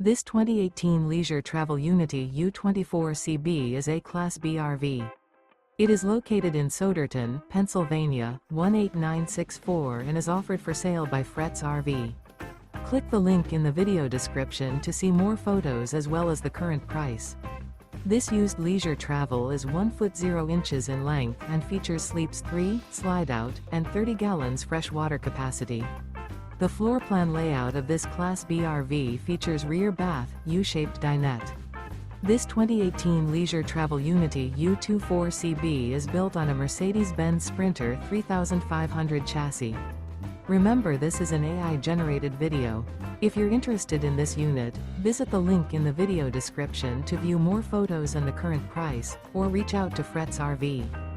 This 2018 Leisure Travel Unity U24CB is a Class B RV. It is located in Souderton, Pennsylvania, 18964 and is offered for sale by Fretz RV. Click the link in the video description to see more photos as well as the current price. This used leisure travel is 1 foot 0 inches in length and features sleeps 3, slide out, and 30 gallons fresh water capacity. The floor plan layout of this Class B RV features rear bath, U-shaped dinette. This 2018 Leisure Travel Unity U24CB is built on a Mercedes-Benz Sprinter 3500 chassis. Remember, this is an AI-generated video. If you're interested in this unit, visit the link in the video description to view more photos and the current price, or reach out to Fretz RV.